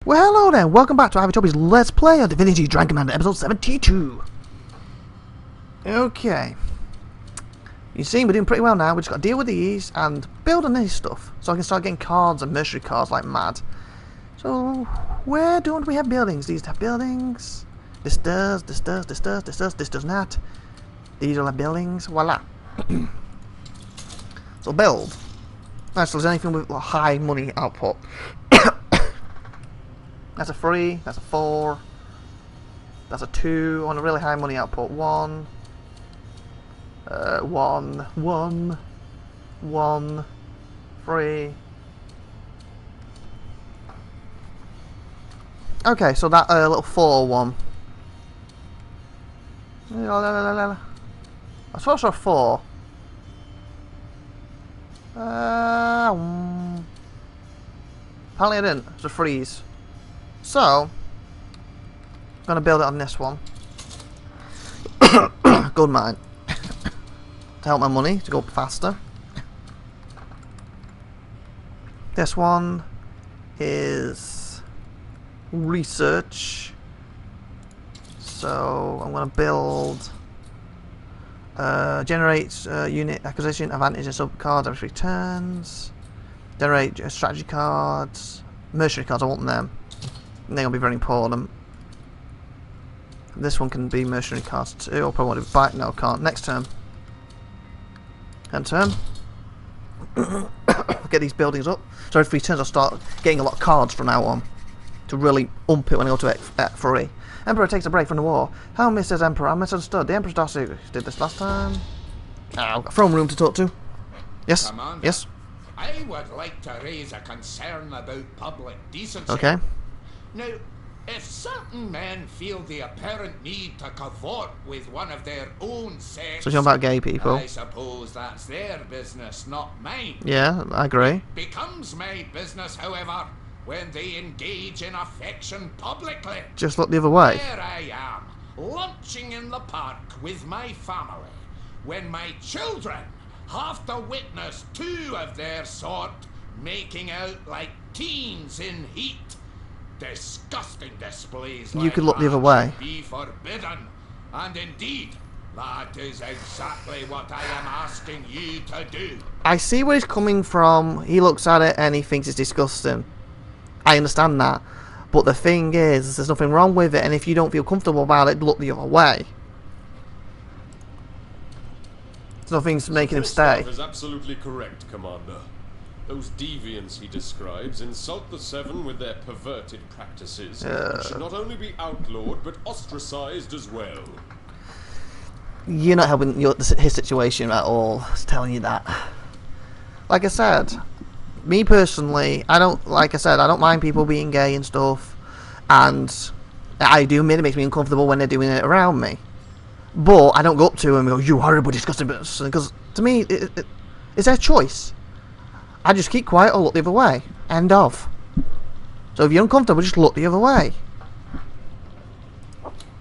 Well, hello then, welcome back to IVATOPIA'S Let's Play on Divinity Dragon Commander episode 72. Okay. You see, we're doing pretty well now. We just got to deal with these and build on this stuff so I can start getting cards and mercenary cards like mad. So, where don't we have buildings? These have buildings. This does, this does, this does, this does, this does not. These all have buildings. Voila. So, build. Nice, so there's anything with high money output. That's a 3, that's a 4, that's a 2 on a really high money output. 1, 3. Okay, so that little 4 one. I suppose a 4. Apparently I didn't. It's a freeze. So, I'm going to build it on this one. Gold mine. To help my money to go up faster. This one is research. So, I'm going to build generate unit acquisition advantage and sub cards every 3 turns. Generate strategy cards. Mercenary cards, I want them. They're going to be very important. This one can be mercenary cards too. I'll probably want to buy. No, can't. Next turn. End turn. Get these buildings up. So every 3 turns I'll start getting a lot of cards from now on. To really ump it when I go to F3. Emperor takes a break from the war. How Mrs. Emperor? I misunderstood. The Emperor's Darcy did this last time. I've got throne room to talk to. Yes? Commander, yes? I would like to raise a concern about public decency. Okay. Now, if certain men feel the apparent need to cavort with one of their own sex, So you're talking about gay people? I suppose that's their business, not mine. Yeah, I agree. Becomes my business, however, when they engage in affection publicly. Just look the other way. There I am, lunching in the park with my family, when my children have to witness 2 of their sort making out like teens in heat. Disgusting displays You like could look the that other way. should be forbidden, and indeed, that is exactly what I am asking you to do. I see where he's coming from. He looks at it and he thinks it's disgusting. I understand that. But the thing is, there's nothing wrong with it, and if you don't feel comfortable about it, look the other way. There's nothing's making him stay. Is absolutely correct, Commander. Those deviants he describes insult the Seven with their perverted practices, and should not only be outlawed, but ostracized as well. You're not helping his situation at all. It's telling you that. Like I said, me personally, I don't mind people being gay and stuff, and I do admit it makes me uncomfortable when they're doing it around me. But I don't go up to them and go, "You horrible, disgusting," because to me, it's their choice. I just keep quiet or look the other way. End of. So if you're uncomfortable, just look the other way.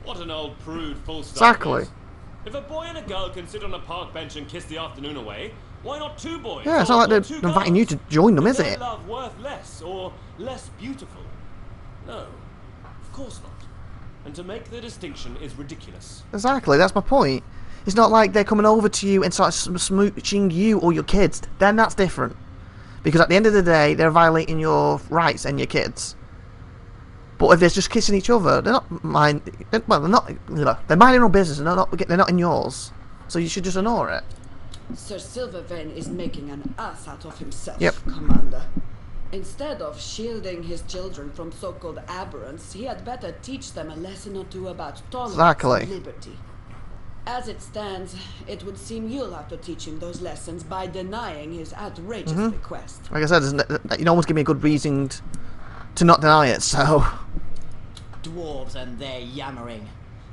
What an old prude full stop. Exactly. If a boy and a girl can sit on a park bench and kiss the afternoon away, why not 2 boys? Yeah, it's not like they're inviting you to join them, is Is it? love worth less or less beautiful? No, of course not. And to make the distinction is ridiculous. Exactly, that's my point. It's not like they're coming over to you and start smooching you or your kids. Then that's different. Because at the end of the day, they're violating your rights and your kids. But if they're just kissing each other, they're not they're not. They're minding their own business, and they're not in yours. So you should just ignore it. Sir Silvervein is making an ass out of himself, Yep. Commander. Instead of shielding his children from so-called aberrants, he had better teach them a lesson or 2 about tolerance Exactly. and liberty. As it stands, it would seem you'll have to teach him those lessons by denying his outrageous request. Like I said, you can always give me a good reason to not deny it, so... Dwarves and their yammering.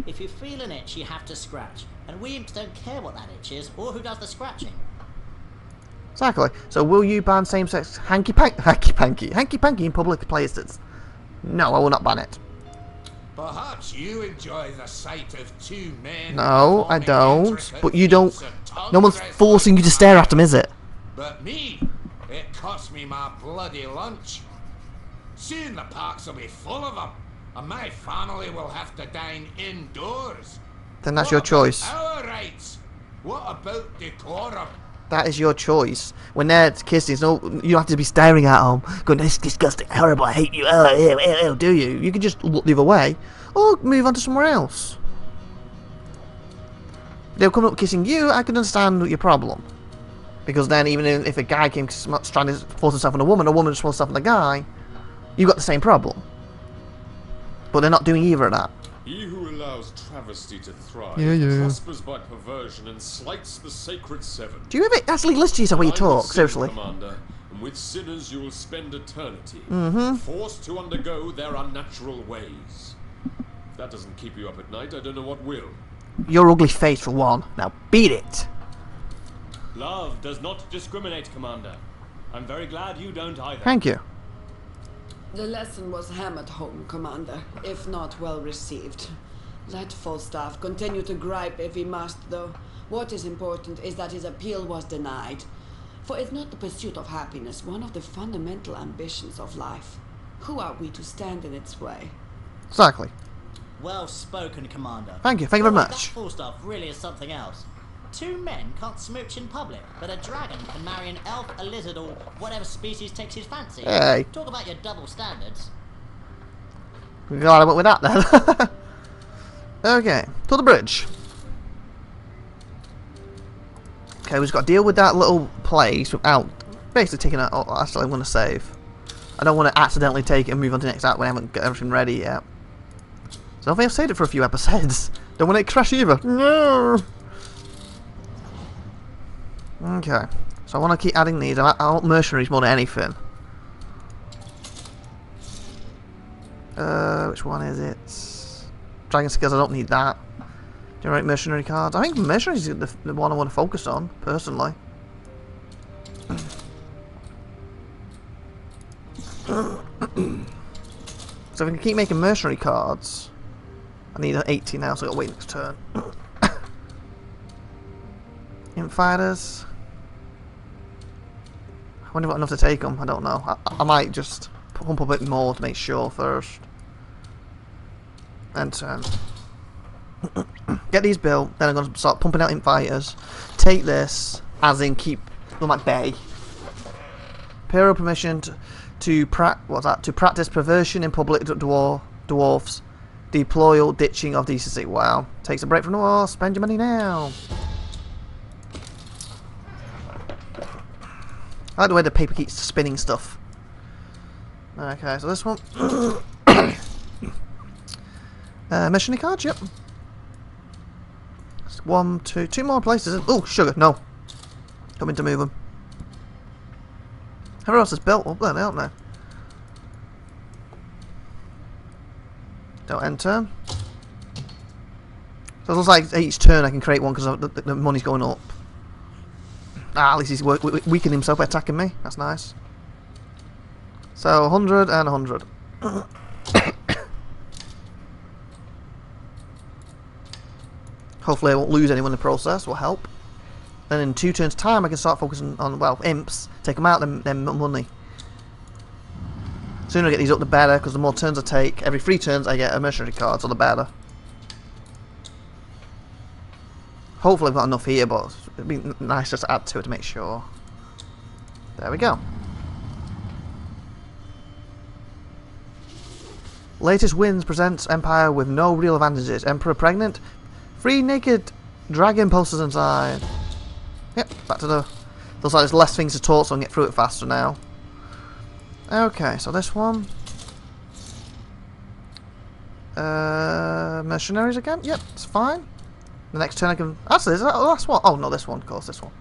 If you're feeling itch, you have to scratch. And we imps don't care what that itch is, or who does the scratching. Exactly. So will you ban same-sex hanky-panky in public places? No, I will not ban it. Perhaps you enjoy the sight of 2 men. No, I performing don't. intricate But you don't... feats of tongue No one's wrestling forcing you to stare at them, is it? But me, it cost me my bloody lunch. Soon the parks will be full of them, and my family will have to dine indoors. Then that's your choice. Our rights? What about decorum? That is your choice. When they're kissing, no, you don't have to be staring at them, going, "This is disgusting, horrible, I hate you, ew, ew, ew," do you? You can just look the other way, or move on to somewhere else. They'll come up kissing you, I can understand your problem. Because then, even if a guy came trying to force himself on a woman just forced herself on a guy, you got the same problem. But they're not doing either of that. He who allows travesty to thrive prospers by perversion and slights the sacred seven. Do you ever actually listen to yourself when you talk? Seriously. Commander, and with sinners you will spend eternity, forced to undergo their unnatural ways. If that doesn't keep you up at night, I don't know what will. Your ugly face, for one. Now beat it. Love does not discriminate, Commander. I'm very glad you don't either. Thank you. The lesson was hammered home, Commander, if not well received. Let Falstaff continue to gripe if he must, though. What is important is that his appeal was denied. For is not the pursuit of happiness one of the fundamental ambitions of life? Who are we to stand in its way? Exactly. Well spoken, Commander. Thank you very much. That Falstaff really is something else. Two men can't smooch in public, but a dragon can marry an elf, a lizard, or whatever species takes his fancy. Hey. Talk about your double standards. I'm glad I went with that then. Okay, to the bridge. Okay, we've just got to deal with that little place without basically taking it. Oh, actually, I'm going to save. I don't want to accidentally take it and move on to the next act when I haven't got everything ready yet. So I think I've saved it for a few episodes. Don't want it to crash either. No. Okay, so I want to keep adding these. I want mercenaries more than anything. Which one is it? Dragon skills, I don't need that. Generate mercenary cards. I think mercenaries is the one I want to focus on, personally. So if I can keep making mercenary cards, I need an 80 now, so I've got to wait next turn. Imp fighters. I wonder if I've got enough to take them. I don't know. I might just pump a bit more to make sure first. And get these built. Then I'm going to start pumping out imp fighters. Take this, as in keep them at bay. Imperial permission to practice perversion in public dwarfs. Deploy all ditching of decency. Wow. Takes a break from the war. Spend your money now. I like the way the paper keeps spinning stuff. Okay, so this one. Missionary cards, yep. One, two more places. Oh, sugar, no. Coming to move them. Everyone else is built up there, aren't they? Don't enter. So it looks like each turn I can create one because the money's going up. At least he's weakening himself by attacking me. That's nice. So 100 and 100. Hopefully I won't lose anyone in the process. Will help. Then in 2 turns' time I can start focusing on, well, imps. Take them out, then money. The sooner I get these up, the better, because the more turns I take, every 3 turns I get a mercenary card, so the better. Hopefully I've got enough here, but it'd be nice just to add to it to make sure. There we go. Latest wins presents Empire with no real advantages. Emperor pregnant. 3 naked dragon posters inside. Yep, back to the... Looks like there's less things to talk, so I can get through it faster now. Okay, so this one. Mercenaries again? Yep, it's fine. The next turn I can... Actually, is that the last one? Oh, no, this one. Of course, this one.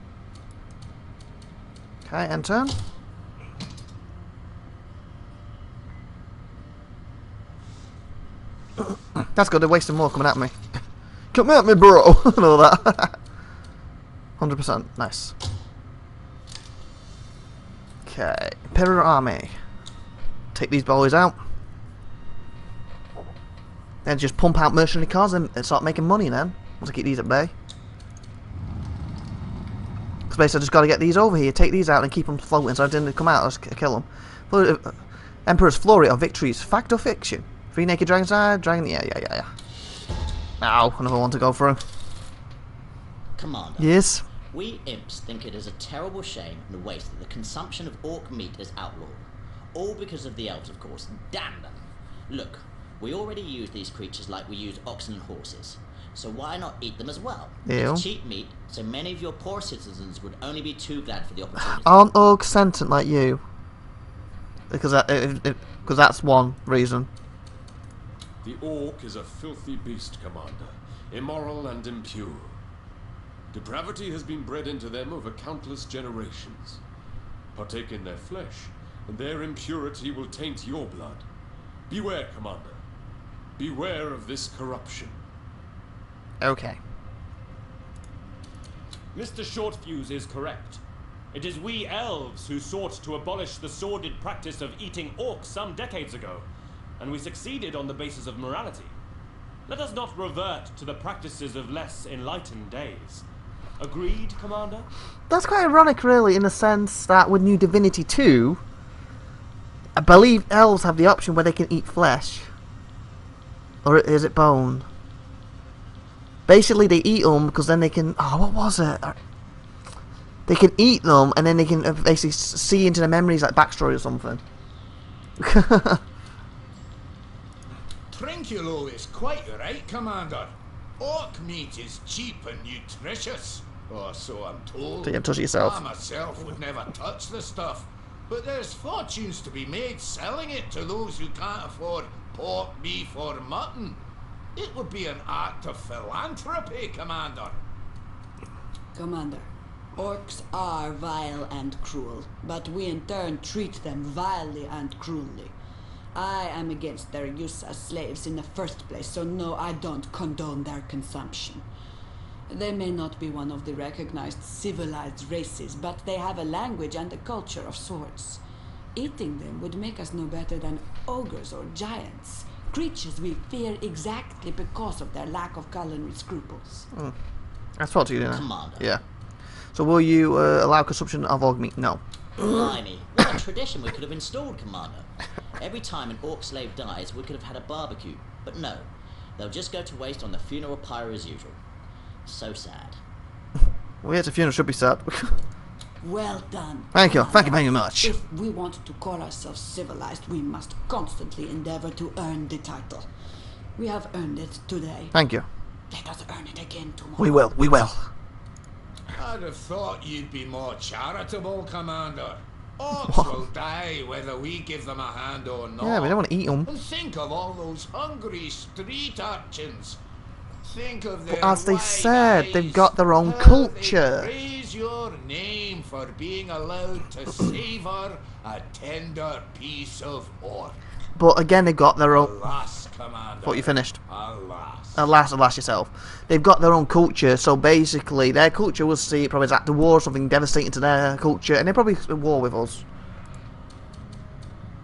Okay, end turn. That's good, they're wasting more coming at me. Come at me, bro! And all that. 100%. Nice. Okay. Imperial Army. Take these boys out. Then just pump out mercenary cards and start making money then. Once I keep these at bay. Because basically I just got to get these over here, take these out and keep them floating so I didn't come out, I'll just kill them. But Emperor's Flurry of Victories. Fact or fiction? 3 naked dragons. Dragon. Yeah. Ow, another one to go through. Commander. Yes. We imps think it is a terrible shame and waste that the consumption of orc meat is outlawed. All because of the elves, of course. Damn them. Look, we already use these creatures like we use oxen and horses. So why not eat them as well? Ew. It's cheap meat, so many of your poor citizens would only be too glad for the opportunity. Aren't orcs sentient like you? Because that's one reason. The orc is a filthy beast, Commander. Immoral and impure. Depravity has been bred into them over countless generations. Partake in their flesh, and their impurity will taint your blood. Beware, Commander. Beware of this corruption. Okay. Mr. Shortfuse is correct. It is we elves who sought to abolish the sordid practice of eating orcs some decades ago, and we succeeded on the basis of morality. Let us not revert to the practices of less enlightened days. Agreed, Commander? That's quite ironic, really, in the sense that with New Divinity 2, I believe elves have the option where they can eat flesh. Or is it bone? Basically, they eat them because then they can... Oh, what was it? They can eat them and then they can basically see into their memories like backstory or something. Trinculo is quite right, Commander. Orc meat is cheap and nutritious. Or so I'm told. So you touch it yourself. I myself would never touch the stuff. But there's fortunes to be made selling it to those who can't afford pork, beef or mutton. It would be an act of philanthropy, Commander. Commander, orcs are vile and cruel, but we in turn treat them vilely and cruelly. I am against their use as slaves in the first place, so no, I don't condone their consumption. They may not be one of the recognized civilized races, but they have a language and a culture of sorts. Eating them would make us no better than ogres or giants, creatures we fear exactly because of their lack of culinary scruples. That's what you do now. Commander. Yeah. So will you allow consumption of orc meat? No. Blimey, what a tradition we could have installed, Commander. Every time an orc slave dies, we could have had a barbecue. But no, they'll just go to waste on the funeral pyre as usual. So sad. Well, yes, a funeral should be sad. Well done. Thank you. Commander. Thank you very much. If we want to call ourselves civilized, we must constantly endeavor to earn the title. We have earned it today. Thank you. Let us earn it again tomorrow. We will. We will. I'd have thought you'd be more charitable, Commander. Orcs will die whether we give them a hand or not. Yeah, we don't want to eat them. And think of all those hungry street urchins. Think of their But as they wide said, eyes, they've got their own how culture. They praise your name for being allowed to savor a tender piece of orc. But again, they've got their own... Alas, Commander. Thought you finished. Alas. Alas yourself. They've got their own culture, so basically their culture will see it probably as act of war, something devastating to their culture, and they're probably at war with us.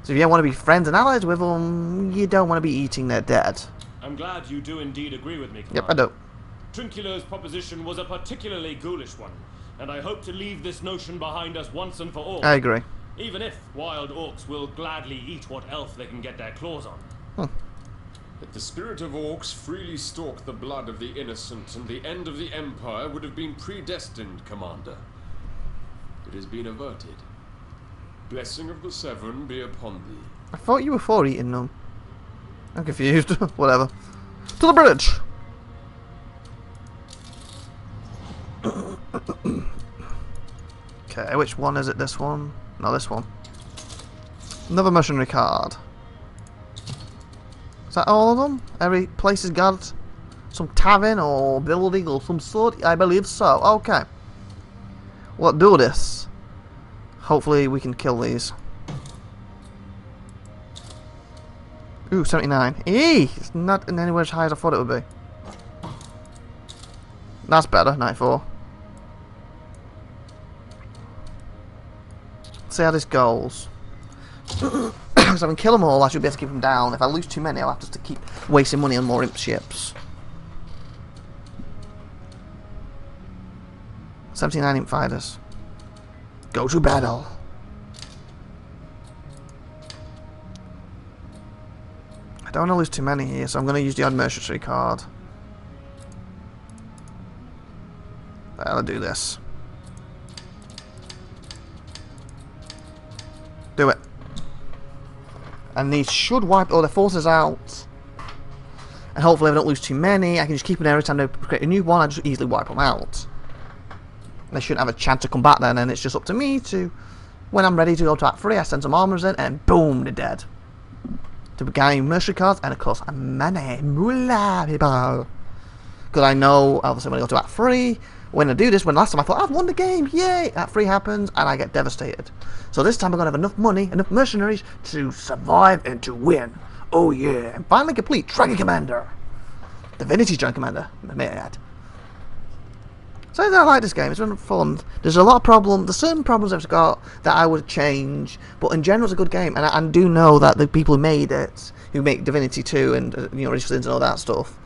So if you don't want to be friends and allies with them, you don't want to be eating their dead. I'm glad you do indeed agree with me, Yep, I Commander. do. Trinculo's proposition was a particularly ghoulish one, and I hope to leave this notion behind us once and for all. I agree. Even if wild orcs will gladly eat what elf they can get their claws on. If the spirit of orcs freely stalked the blood of the innocent, and the end of the Empire would have been predestined, Commander. It has been averted. Blessing of the Seven be upon thee. I thought you were for eating them. I'm confused. Whatever. To the bridge! Okay, which one is it? This one? No, this one. Another missionary card. Is that all of them? Every place has got some tavern or building or some sort? I believe so. Okay. Well, do this. Hopefully we can kill these. Ooh, 79. It's not in anywhere as high as I thought it would be. That's better, 94. See how this goes. Because if I can kill them all, I should be able to keep them down. If I lose too many, I'll have to keep wasting money on more imp ships. 79 imp fighters. Go to battle. I don't want to lose too many here, so I'm going to use the odd mercenary card. I'll do this. Do it. And these should wipe all the forces out. And hopefully if I don't lose too many, I can just keep them every time they create a new one, I just easily wipe them out. They shouldn't have a chance to come back then, and it's just up to me to, when I'm ready to go to Act 3, I send some armors in, and boom, they're dead. To gain mercenary cards, and of course, money. Moolah, people. Because I know, obviously, when I go to Act 3, when I do this, when last time I thought, I've won the game, yay! Act 3 happens, and I get devastated. So this time I'm going to have enough money, enough mercenaries, to survive and to win. Oh yeah, and finally complete Dragon Commander. Divinity Dragon Commander, may I add. So I like this game, it's been fun. There's a lot of problems, there's certain problems I've got that I would change, but in general it's a good game, and I do know that the people who made it, who make Divinity 2 and Original Sins and all that stuff,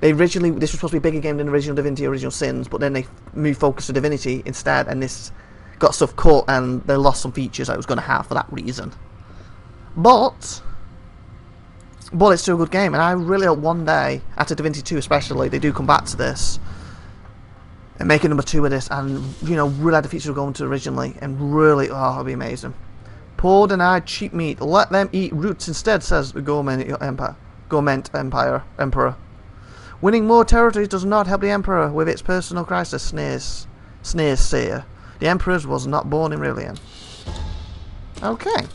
they originally, this was supposed to be a bigger game than original Divinity, Original Sins, but then they moved focus to Divinity instead, and this got stuff cut, and they lost some features I was going to have for that reason. But it's still a good game, and I really hope one day, after Divinity 2 especially, they do come back to this and make a number 2 of this, and really add the features we're going to originally, and really, oh, it'll be amazing. Poor denied cheap meat, let them eat roots instead, says the Gourmet Emperor. Winning more territories does not help the Emperor with its personal crisis, sneers Seer. The Emperor was not born in Rillian. Okay.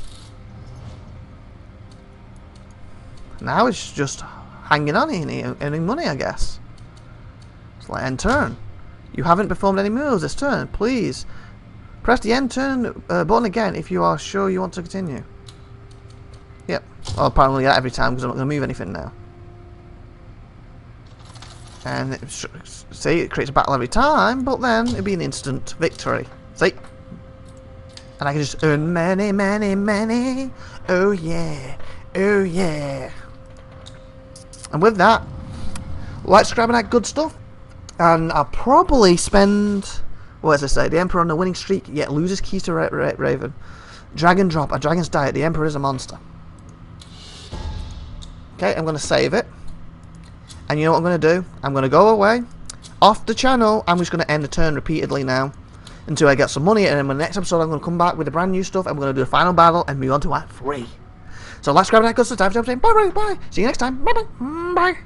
Now it's just hanging on here, earning money, I guess. Let's let end turn. You haven't performed any moves this turn. Please press the end turn button again if you are sure you want to continue. Yep. I'll probably get that every time because I'm not going to move anything now. And see, it creates a battle every time, but then it'll be an instant victory. See? And I can just earn money, money, money. Oh yeah. Oh yeah. And with that, let's grab that good stuff. And I'll probably spend, what does it say? The Emperor on a winning streak, yet loses keys to Raven. Dragon drop, a dragon's diet. The Emperor is a monster. Okay, I'm going to save it. And you know what I'm going to do? I'm going to go away, off the channel. I'm just going to end the turn repeatedly now until I get some money. And in my next episode, I'm going to come back with the brand new stuff. And we're going to do a final battle and move on to Act 3. So let's grab that good stuff. Bye bye bye. See you next time. Bye bye. Bye.